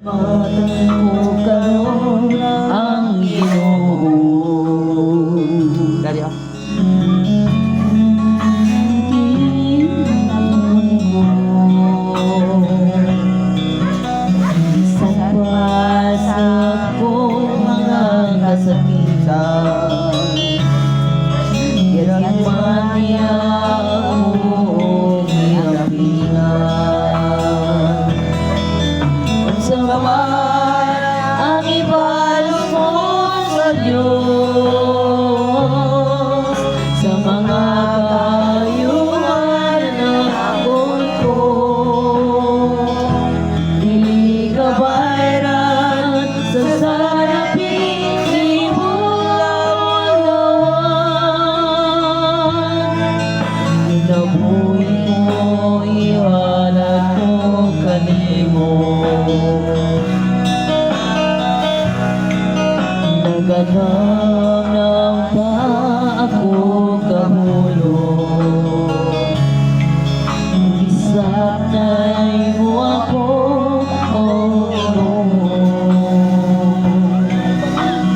Matang ko karon ang Ginoo. Dari ah. Sa mga kasakitan, yan man niya akong hirapihan. Sa man ang ibalos mo sa Diyos, sa mga kayuhan ng ako'y ko. Dili ka bayran sa saraping ibulawan. Inabuhi mo, iwanan mo kanimo. Naganang ng pa ako kahulog. Bisag na'y mo ako, o Ginoo.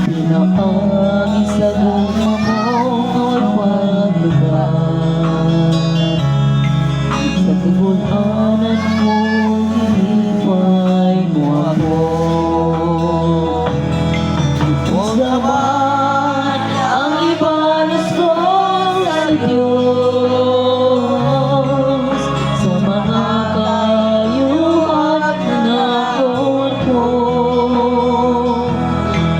Pinaagi sa guma mo mo'y paglugar. Sa tigunanan mo, hinipay mo ako. Saman ang ibalos ko sa Diyos, sa mga kayuhan na ako't ko.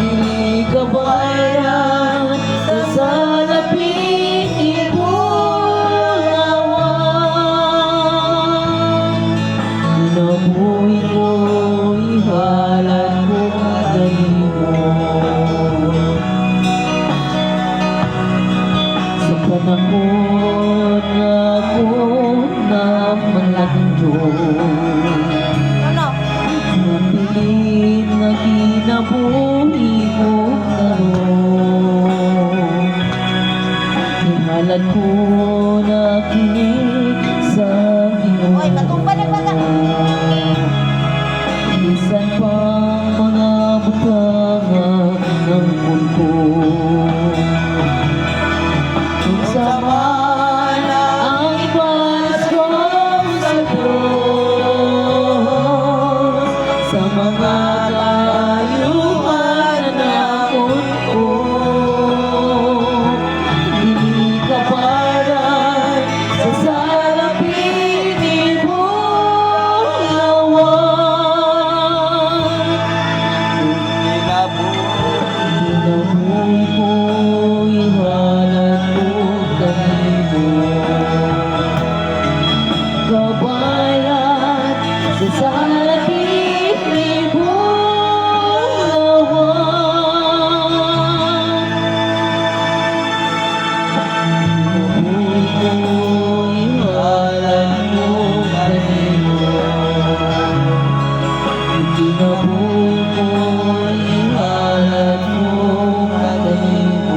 Dili ka bayran sa salaping ibulawan. Nabuhi mo, ihalan mo kanimo. Sa panahon na ako na malandyo, napilit na kinabuhi ko karon. Ihalan ko na kini sa Ginoo. Oy, matumba na ba ka? Bisan pang mga butanga ng mundo. Kung saman ang ibalas ko sa Diyos, sa mga kayuhan na ako't ko. Dili ka bayran sa salaping ibulawan. Inabuhi ko, ihalan ko kanimo. Kabayran sa salaping ibulawan. Inabuhi ko, ihalan ko kanimo. Inabuhi ko, ihalan ko kanimo.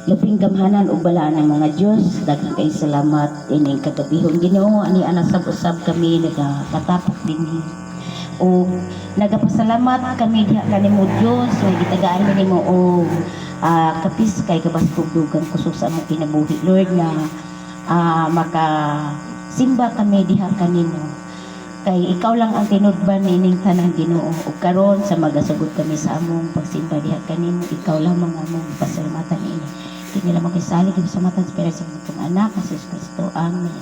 Labing gamhanan ug balaan ng mga Dios, daghang kay salamat ining kagabihon Ginoo. Ani ana sab-usab kami nagapatapok dinhi. O nagapasalamat kami diha kanimo Dios, nga gitagaan mi nimo og kapis kay kabastugdugan kusog sa among kinabuhi Lord, na maka simba kami diha kanimo. Kay ikaw lang ang tinudban ining tanang Ginoo, ug karon sa magasugod kami sa among pagsimba diha kanimo, ikaw lamang among pasalamatan ini. Kini lamang kay salig sa matan sa Espiritu Santo anak Jesus Kristo. Amen.